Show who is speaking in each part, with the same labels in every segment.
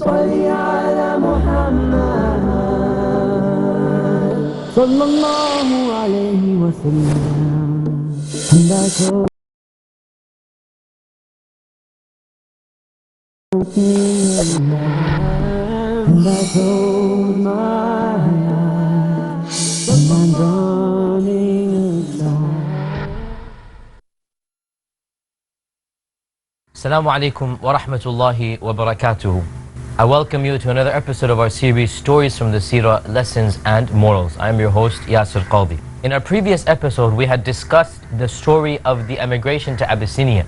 Speaker 1: صل على محمد صلى الله عليه وسلم. And I told my eyes, and I'm running alone.
Speaker 2: Assalamu alaikum wa rahmatullahi wa barakatuhu. I welcome you to another episode of our series Stories from the Seerah, Lessons and Morals. I am your host, Yasir Qadi. In our previous episode, we had discussed the story of the emigration to Abyssinia.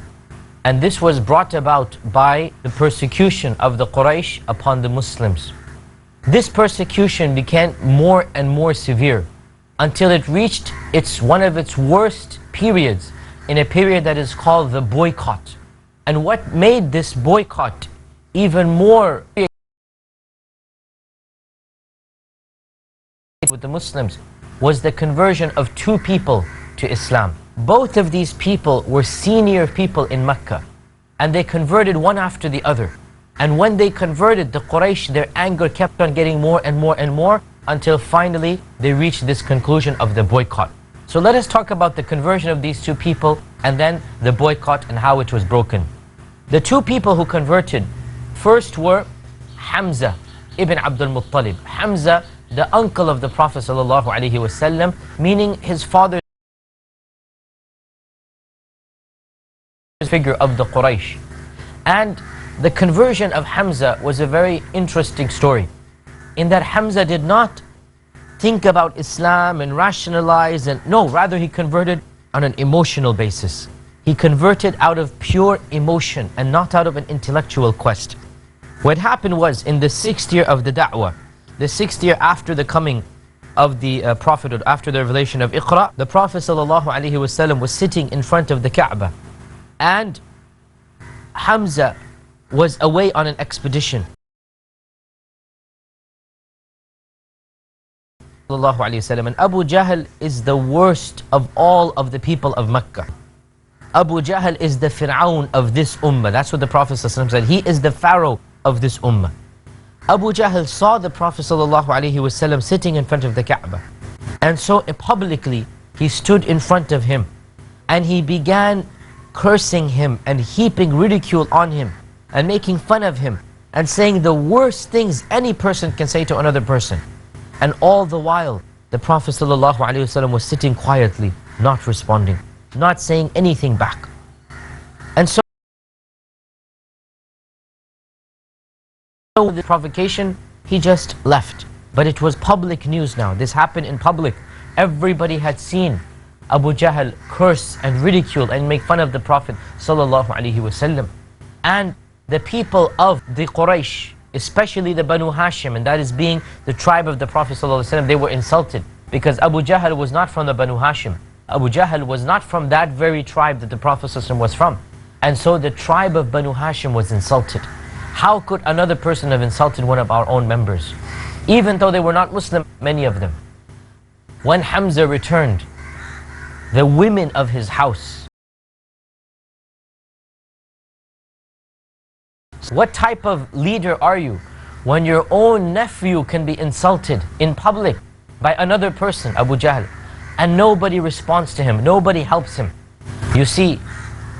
Speaker 2: And this was brought about by the persecution of the Quraysh upon the Muslims. This persecution became more and more severe until it reached one of its worst periods, in a period that is called the boycott. And what made this boycott even more with the Muslims was the conversion of two people to Islam. Both of these people were senior people in Mecca, and they converted one after the other. And when they converted, the Quraysh, their anger kept on getting more and more and more, until finally they reached this conclusion of the boycott. So let us talk about the conversion of these two people, and then the boycott and how it was broken. The two people who converted first were Hamza ibn Abdul Muttalib. Hamza, the uncle of the Prophet ﷺ, meaning his father figure of the Quraysh. And the conversion of Hamza was a very interesting story, in that Hamza did not think about Islam and rationalize, and no, rather he converted on an emotional basis. He converted out of pure emotion and not out of an intellectual quest. What happened was, in the 6th year of the da'wah, the 6th year after the coming of the prophethood, after the revelation of Iqra, the Prophet ﷺ was sitting in front of the Kaaba, and Hamza was away on an expedition. And Abu Jahl is the worst of all of the people of Mecca. Abu Jahl is the Fir'aun of this ummah. That's what the Prophet ﷺ said. He is the Pharaoh of this ummah. Abu Jahl saw the Prophet ﷺ sitting in front of the Kaaba. And so publicly, he stood in front of him, and he began cursing him and heaping ridicule on him and making fun of him and saying the worst things any person can say to another person. And all the while, the Prophet ﷺ was sitting quietly, not responding, not saying anything back. And so the provocation, he just left. But it was public news now. This happened in public. Everybody had seen Abu Jahl curse and ridicule and make fun of the Prophet ﷺ. And the people of the Quraysh, especially the Banu Hashim, and that is being the tribe of the Prophet ﷺ, they were insulted, because Abu Jahl was not from the Banu Hashim. Abu Jahl was not from that very tribe that the Prophet ﷺ was from. And so the tribe of Banu Hashim was insulted. How could another person have insulted one of our own members? Even though they were not Muslim, many of them. When Hamza returned, the women of his house, what type of leader are you when your own nephew can be insulted in public by another person, Abu Jahl, and nobody responds to him, nobody helps him? You see,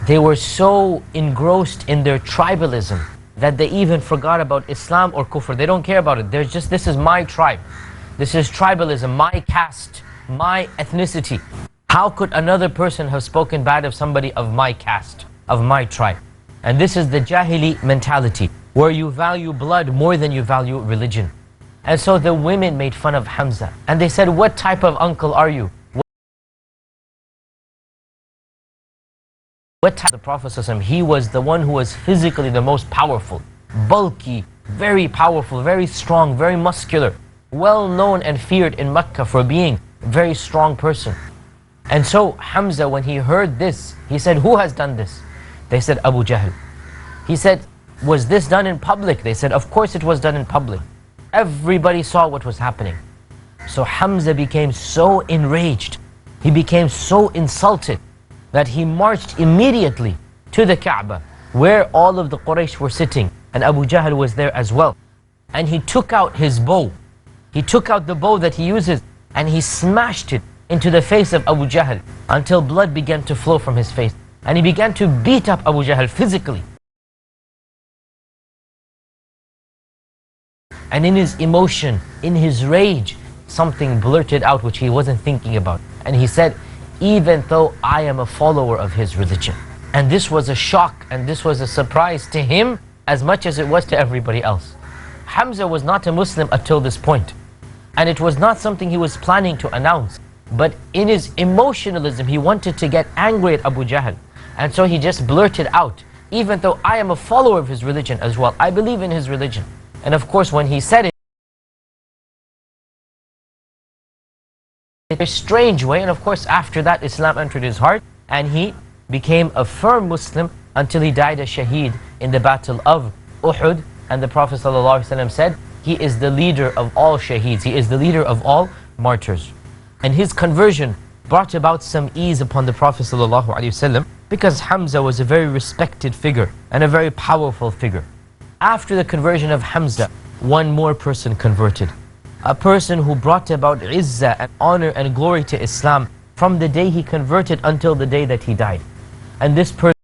Speaker 2: they were so engrossed in their tribalism that they even forgot about Islam or Kufr. They don't care about it. They're just, this is my tribe. This is tribalism, my caste, my ethnicity. How could another person have spoken bad of somebody of my caste, of my tribe? And this is the Jahili mentality, where you value blood more than you value religion. And so the women made fun of Hamza, and they said, what type of uncle are you? What type of the Prophet ﷺ? He was the one who was physically the most powerful, bulky, very powerful, very strong, very muscular, well known and feared in Mecca for being a very strong person. And so Hamza, when he heard this, he said, who has done this? They said, Abu Jahl. He said, was this done in public? They said, of course it was done in public. Everybody saw what was happening. So Hamza became so enraged, he became so insulted, that he marched immediately to the Kaaba, where all of the Quraysh were sitting, and Abu Jahl was there as well. and he took out his bow. He took out the bow that he uses and he smashed it into the face of Abu Jahl until blood began to flow from his face. And he began to beat up Abu Jahl physically. And in his emotion, in his rage, something blurted out which he wasn't thinking about. And he said, even though I am a follower of his religion. And this was a shock and this was a surprise to him as much as it was to everybody else. Hamza was not a Muslim until this point. And it was not something he was planning to announce. But in his emotionalism, he wanted to get angry at Abu Jahl. And so he just blurted out, even though I am a follower of his religion as well, I believe in his religion. And of course, when he said it in a strange way, and of course after that Islam entered his heart and he became a firm Muslim until he died a shaheed in the battle of Uhud. And the Prophet ﷺ said, he is the leader of all shaheeds, he is the leader of all martyrs. And his conversion brought about some ease upon the Prophet ﷺ because Hamza was a very respected figure and a very powerful figure. After the conversion of Hamza, one more person converted. A person who brought about izzah and honor and glory to Islam from the day he converted until the day that he died. And this person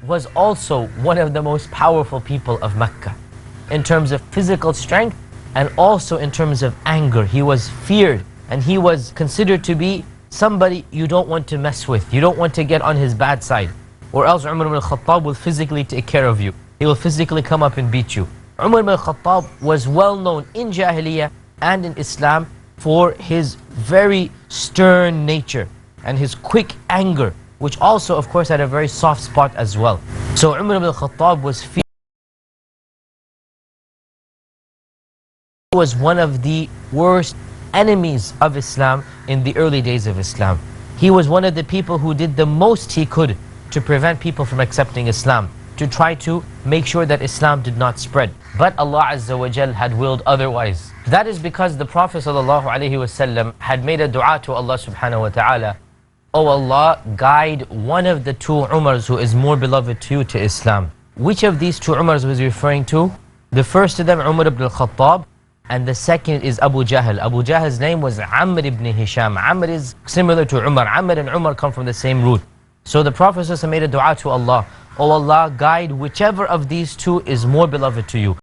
Speaker 2: was also one of the most powerful people of Mecca in terms of physical strength and also in terms of anger. He was feared and he was considered to be somebody you don't want to mess with. You don't want to get on his bad side, or else Umar ibn al-Khattab will physically take care of you. He will physically come up and beat you. Umar ibn al-Khattab was well known in Jahiliyyah and in Islam for his very stern nature and his quick anger, which also of course had a very soft spot as well. So Umar ibn al-Khattab was one of the worst enemies of Islam in the early days of Islam. He was one of the people who did the most he could to prevent people from accepting Islam, to try to make sure that Islam did not spread. But Allah Azza wa Jal had willed otherwise. That is because the Prophet ﷺ had made a dua to Allah subhanahu wa ta'ala, "O Allah, guide one of the two Umars who is more beloved to you to Islam." Which of these two Umars was he referring to? The first of them, Umar ibn al-Khattab, and the second is Abu Jahl. Abu Jahl's name was Amr ibn Hisham. Amr is similar to Umar. Amr and Umar come from the same root. So the Prophet ﷺ made a dua to Allah, "O Allah, guide whichever of these two is more beloved to you."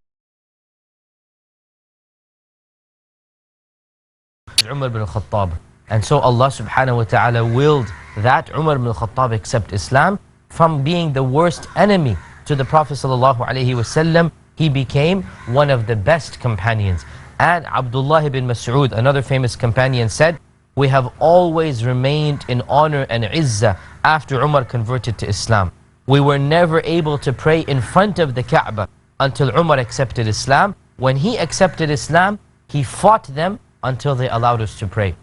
Speaker 2: Umar ibn al-Khattab. And so Allah subhanahu wa ta'ala willed that Umar ibn al-Khattab accept Islam. From being the worst enemy to the Prophet ﷺ, he became one of the best companions. And Abdullah ibn Mas'ud, another famous companion, said, "We have always remained in honor and izzah after Umar converted to Islam. We were never able to pray in front of the Kaaba until Umar accepted Islam. When he accepted Islam, he fought them until they allowed us to pray."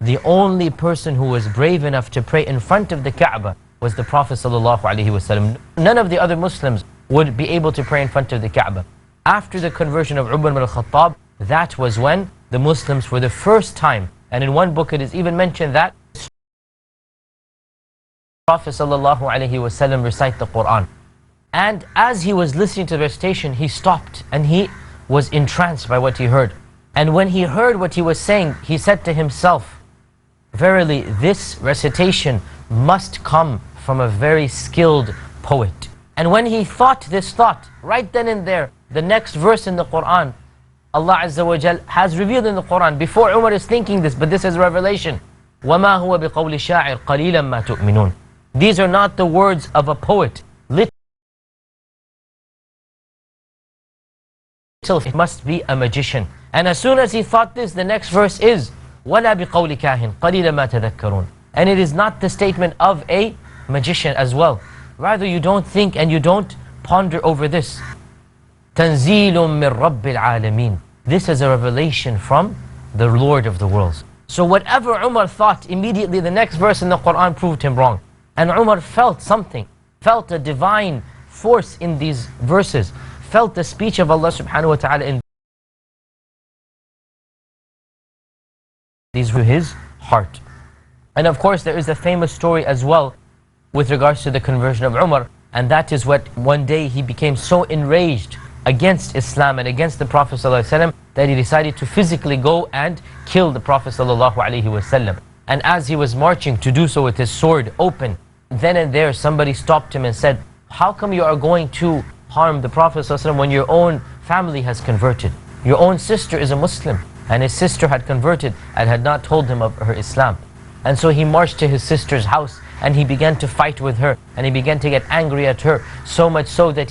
Speaker 2: The only person who was brave enough to pray in front of the Kaaba was the Prophet ﷺ. None of the other Muslims would be able to pray in front of the Kaaba. After the conversion of Umar ibn al-Khattab, that was when the Muslims for the first time, and in one book it is even mentioned that Prophet ﷺ recite the Quran. And as he was listening to the recitation, he stopped and he was entranced by what he heard. And when he heard what he was saying, he said to himself, "Verily, this recitation must come from a very skilled poet." And when he thought this thought, right then and there, the next verse in the Quran, Allah Azza wa Jal has revealed in the Quran, before Umar is thinking this, but this is revelation, وَمَا هُوَ بِقَوْلِ شَاعِرٍ قَلِيلًا مَا تُؤْمِنُونَ. These are not the words of a poet. It must be a magician. And as soon as he thought this, the next verse is وَلَا بِقَوْلِ كَاهِنٍ قَلِيلًا مَا تَذَكَّرُونَ. And it is not the statement of a magician as well. Rather, you don't think and you don't ponder over this. تَنْزِيلٌ مِّن رَبِّ الْعَالَمِينَ. This is a revelation from the Lord of the worlds. So whatever Umar thought, immediately the next verse in the Quran proved him wrong. And Umar felt something, felt a divine force in these verses, felt the speech of Allah subhanahu wa ta'ala in these through his heart. And of course there is a famous story as well with regards to the conversion of Umar, And that is what one day he became so enraged against Islam and against the Prophet ﷺ that he decided to physically go and kill the Prophet ﷺ. And as he was marching to do so with his sword open, then and there somebody stopped him and said, how come you are going to harm the Prophet ﷺ when your own family has converted? Your own sister is a Muslim, and his sister had converted and had not told him of her Islam. And so he marched to his sister's house and he began to fight with her, and he began to get angry at her, so much so that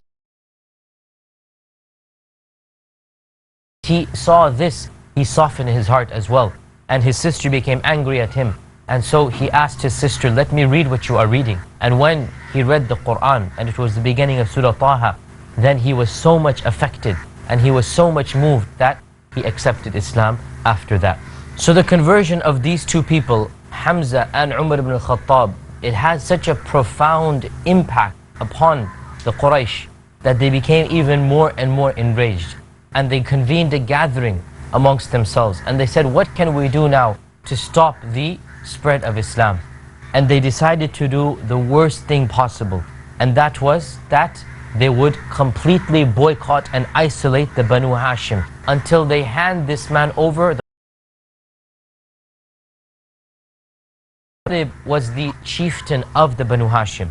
Speaker 2: he saw this, he softened his heart as well. And his sister became angry at him. And so he asked his sister, let me read what you are reading. And when he read the Quran, and it was the beginning of Surah Taha, then he was so much affected and he was so much moved that he accepted Islam after that. So the conversion of these two people, Hamza and Umar ibn al-Khattab, it had such a profound impact upon the Quraysh that they became even more and more enraged. And they convened a gathering amongst themselves. And they said, what can we do now to stop the spread of Islam? And they decided to do the worst thing possible. And that was that they would completely boycott and isolate the Banu Hashim until they hand this man over. Talib was the chieftain of the Banu Hashim,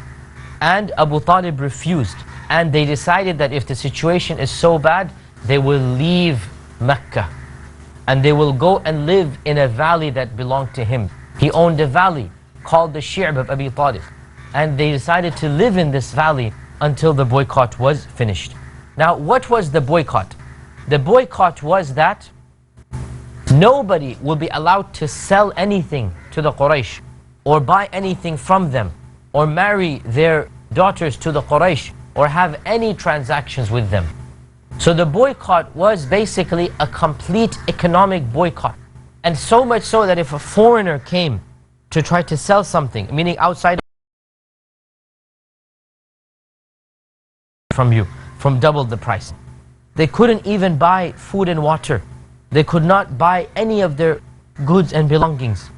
Speaker 2: and Abu Talib refused, and they decided that if the situation is so bad, they will leave Mecca and they will go and live in a valley that belonged to him. He owned a valley called the Shi'b of Abi Talib, and they decided to live in this valley until the boycott was finished. Now, what was the boycott? The boycott was that nobody will be allowed to sell anything to the Quraysh, or buy anything from them, or marry their daughters to the Quraysh, or have any transactions with them. So the boycott was basically a complete economic boycott. And so much so that if a foreigner came to try to sell something, meaning outside from you, from double the price, they couldn't even buy food and water. They could not buy any of their goods and belongings.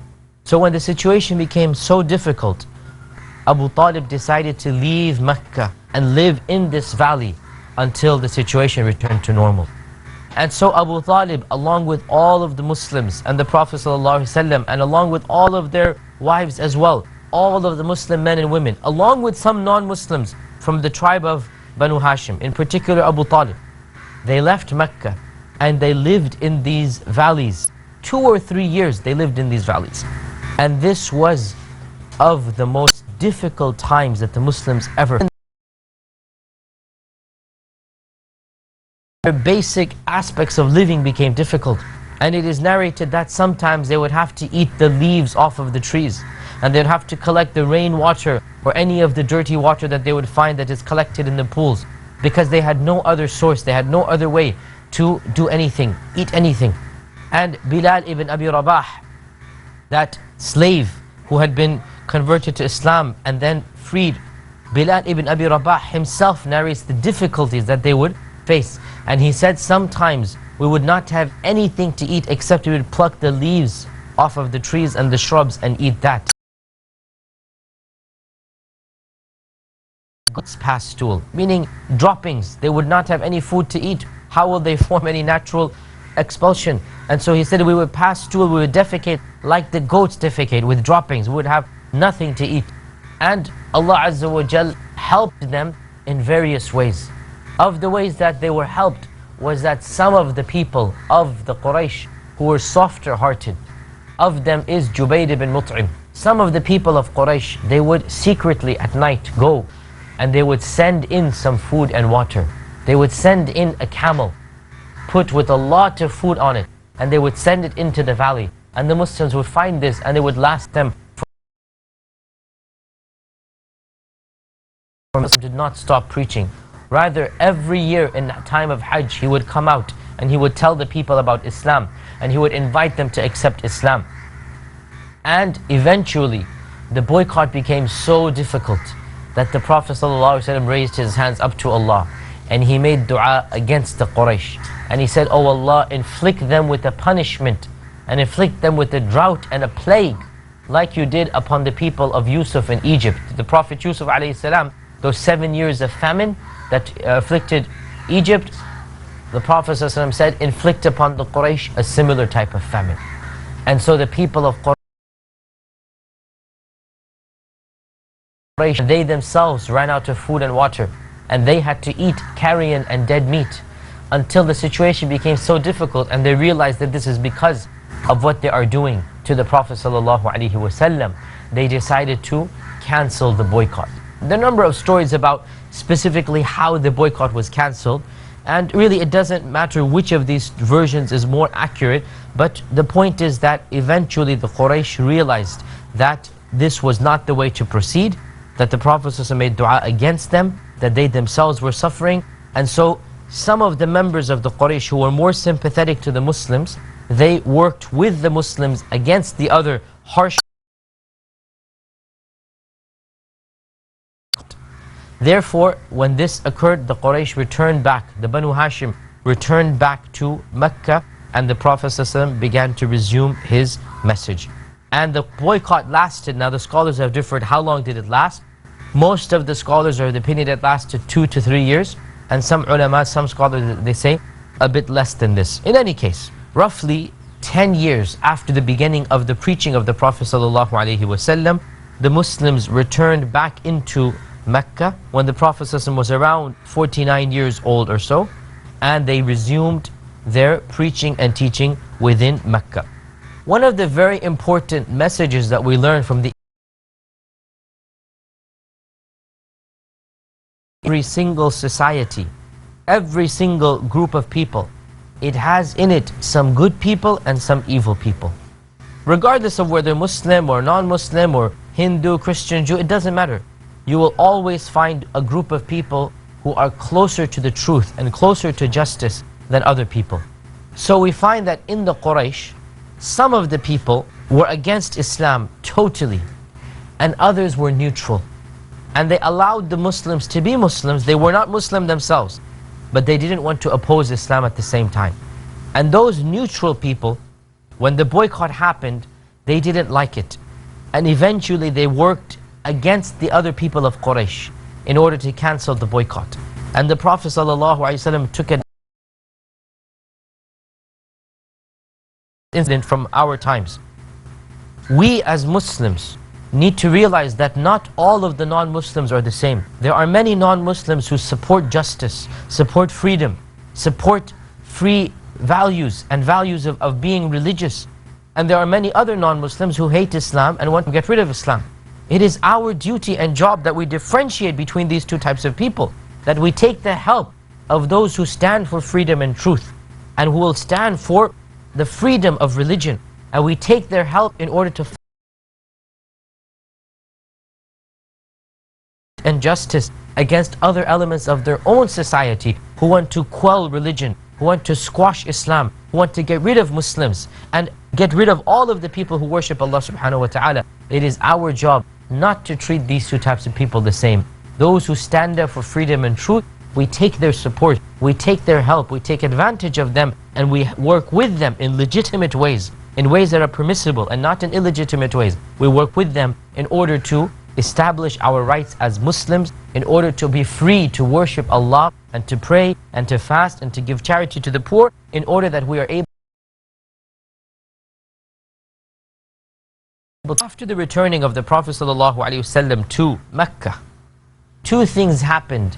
Speaker 2: So when the situation became so difficult, Abu Talib decided to leave Mecca and live in this valley until the situation returned to normal. And so Abu Talib, along with all of the Muslims and the Prophet ﷺ, and along with all of their wives as well, all of the Muslim men and women, along with some non-Muslims from the tribe of Banu Hashim, in particular Abu Talib, they left Mecca and they lived in these valleys. 2 or 3 years they lived in these valleys. And this was of the most difficult times that the Muslims ever. Their basic aspects of living became difficult. And it is narrated that sometimes they would have to eat the leaves off of the trees, and they'd have to collect the rainwater or any of the dirty water that they would find that is collected in the pools, because they had no other source, they had no other way to do anything, eat anything. And Bilal ibn Abi Rabah, that slave who had been converted to Islam and then freed, Bilal ibn Abi Rabah himself narrates the difficulties that they would face. And he said, sometimes we would not have anything to eat except we would pluck the leaves off of the trees and the shrubs and eat that. God's past stool, meaning droppings. They would not have any food to eat. How will they form any natural expulsion? And so he said, we would pass stool, we would defecate like the goats defecate, with droppings. We would have nothing to eat. And Allah Azza wa Jal helped them in various ways. Of the ways that they were helped was that some of the people of the Quraysh who were softer hearted, of them is Jubayd ibn Mut'im. Some of the people of Quraysh, they would secretly at night go and they would send in some food and water. They would send in a camel put with a lot of food on it, and they would send it into the valley, and the Muslims would find this and it would last them. Muslim did not stop preaching. Rather, every year in the time of Hajj, he would come out and he would tell the people about Islam, and he would invite them to accept Islam. And eventually the boycott became so difficult that the Prophet ﷺ raised his hands up to Allah and he made dua against the Quraysh, and he said, "Oh Allah, inflict them with a punishment and inflict them with a drought and a plague like you did upon the people of Yusuf in Egypt." The Prophet Yusuf ﷺ, those 7 years of famine that afflicted Egypt, the Prophet ﷺ said, inflict upon the Quraysh a similar type of famine. And so the people of Quraysh, they themselves ran out of food and water, and they had to eat carrion and dead meat until the situation became so difficult, and they realized that this is because of what they are doing to the Prophet ﷺ. They decided to cancel the boycott. There are a number of stories about specifically how the boycott was cancelled, and really it doesn't matter which of these versions is more accurate, but the point is that eventually the Quraysh realized that this was not the way to proceed, that the Prophet ﷺ made dua against them, that they themselves were suffering, and so some of the members of the Quraysh who were more sympathetic to the Muslims, they worked with the Muslims against the other harsh. Therefore, when this occurred, the Quraysh returned back, the Banu Hashim returned back to Mecca, and the Prophet ﷺ began to resume his message. And the boycott lasted, now the scholars have differed, how long did it last? Most of the scholars are of the opinion it lasted 2 to 3 years, and some ulama, some scholars, they say a bit less than this. In any case, roughly 10 years after the beginning of the preaching of the Prophet ﷺ, the Muslims returned back into Mecca when the Prophet ﷺ was around 49 years old or so, and they resumed their preaching and teaching within Mecca. One of the very important messages that we learn from every single society, every single group of people, it has in it some good people and some evil people. Regardless of whether Muslim or non-Muslim or Hindu, Christian, Jew, it doesn't matter. You will always find a group of people who are closer to the truth and closer to justice than other people. So we find that in the Quraysh, some of the people were against Islam totally, and others were neutral. And they allowed the Muslims to be Muslims. They were not Muslim themselves, but they didn't want to oppose Islam at the same time. And those neutral people, when the boycott happened, they didn't like it. And eventually they worked against the other people of Quraysh in order to cancel the boycott. And the Prophet ﷺ took an incident from our times. We as Muslims need to realize that not all of the non-Muslims are the same. There are many non-Muslims who support justice, support freedom, support free values and values of being religious. And there are many other non-Muslims who hate Islam and want to get rid of Islam. It is our duty and job that we differentiate between these two types of people, that we take the help of those who stand for freedom and truth, and who will stand for the freedom of religion, and we take their help in order to and justice against other elements of their own society who want to quell religion, who want to squash Islam, who want to get rid of Muslims and get rid of all of the people who worship Allah subhanahu wa ta'ala. It is our job not to treat these two types of people the same. Those who stand up for freedom and truth, we take their support, we take their help, we take advantage of them, and we work with them in legitimate ways, in ways that are permissible and not in illegitimate ways. We work with them in order to establish our rights as Muslims, in order to be free to worship Allah and to pray and to fast and to give charity to the poor, in order that we are able. After the returning of the Prophet ﷺ to Mecca, two things happened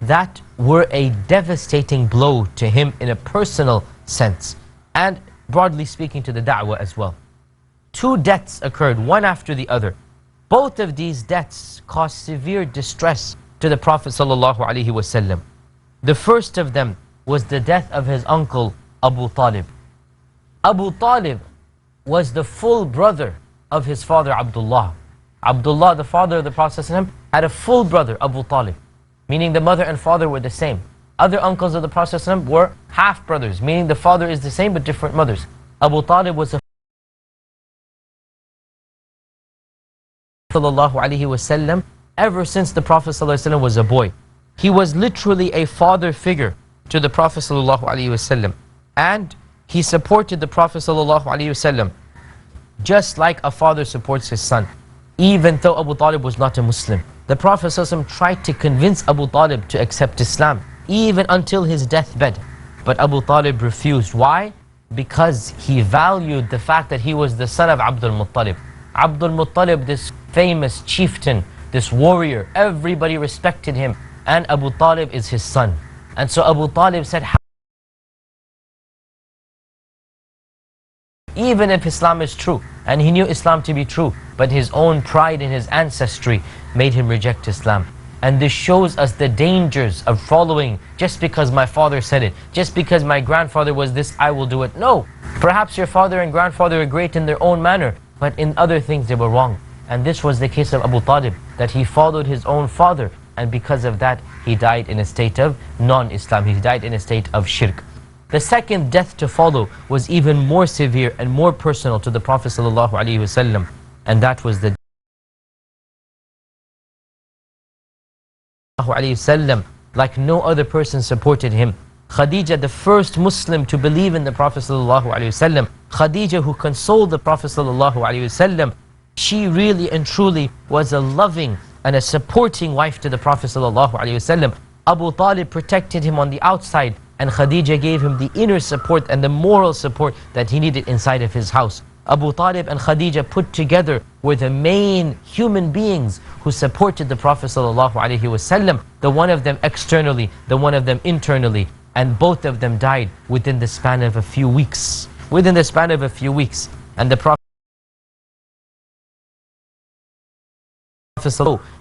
Speaker 2: that were a devastating blow to him in a personal sense, and broadly speaking to the da'wah as well. Two deaths occurred, one after the other. Both of these deaths caused severe distress to the Prophet ﷺ. The first of them was the death of his uncle Abu Talib. Abu Talib was the full brother of his father Abdullah. Abdullah, the father of the Prophet ﷺ, had a full brother, Abu Talib, meaning the mother and father were the same. Other uncles of the Prophet ﷺ were half brothers, meaning the father is the same but different mothers. Abu Talib was a ﷺ ever since the Prophet ﷺ was a boy. He was literally a father figure to the Prophet ﷺ, and he supported the Prophet ﷺ just like a father supports his son, even though Abu Talib was not a Muslim. The Prophet ﷺ tried to convince Abu Talib to accept Islam, even until his deathbed. But Abu Talib refused. Why? Because he valued the fact that he was the son of Abdul Muttalib. Abdul Muttalib, this famous chieftain, this warrior, everybody respected him. And Abu Talib is his son. And so Abu Talib said, even if Islam is true, and he knew Islam to be true, but his own pride in his ancestry made him reject Islam. And this shows us the dangers of following just because my father said it, just because my grandfather was this, I will do it. No, perhaps your father and grandfather are great in their own manner, but in other things they were wrong. And this was the case of Abu Talib, that he followed his own father, and because of that he died in a state of non-Islam, he died in a state of shirk. The second death to follow was even more severe and more personal to the Prophet ﷺ, and that was the like no other person supported him. Khadija, the first Muslim to believe in the Prophet ﷺ, Khadija, who consoled the Prophet ﷺ, she really and truly was a loving and a supporting wife to the Prophet ﷺ. Abu Talib protected him on the outside, and Khadija gave him the inner support and the moral support that he needed inside of his house. Abu Talib and Khadija put together were the main human beings who supported the Prophet ﷺ, the one of them externally, the one of them internally, and both of them died within the span of a few weeks. Within the span of a few weeks. And the Prophet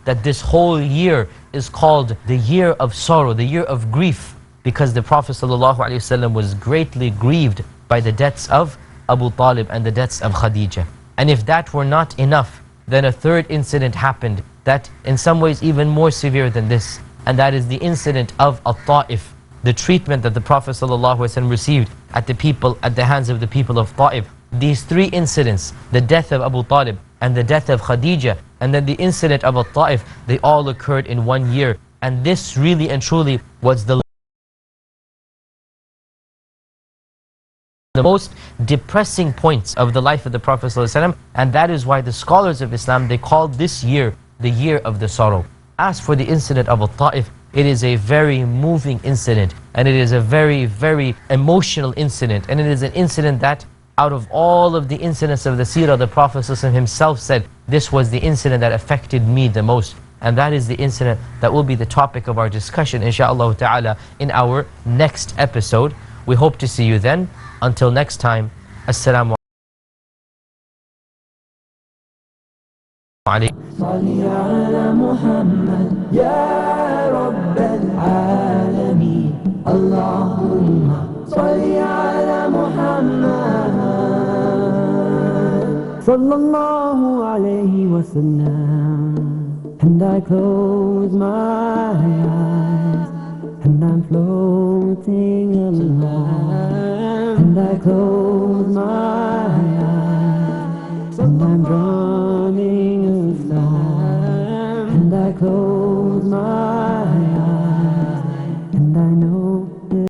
Speaker 2: that this whole year is called the year of sorrow, the year of grief, because the Prophet ﷺ was greatly grieved by the deaths of Abu Talib and the deaths of Khadija. And if that were not enough, then a third incident happened that in some ways even more severe than this, and that is the incident of At-Ta'if, the treatment that the Prophet ﷺ received at the hands of the people of Ta'if. These three incidents, the death of Abu Talib and the death of Khadija and then the incident of At-Ta'if, they all occurred in 1 year. And this really and truly was the most depressing points of the life of the Prophet ﷺ, and that is why the scholars of Islam, they called this year the year of the sorrow. As for the incident of At-Ta'if, it is a very moving incident, and it is a very, very emotional incident, and it is an incident that out of all of the incidents of the Seerah, the Prophet ﷺ himself said, this was the incident that affected me the most. And that is the incident that will be the topic of our discussion, inshaAllah ta'ala, in our next episode. We hope to see you then. Until next time, Assalamu alaikum.
Speaker 1: صل على محمد يا رب العالمين اللهم صل على محمد صلى الله عليه وسلم. And I close my eyes and I'm floating along. And I close my eyes and I'm drunk.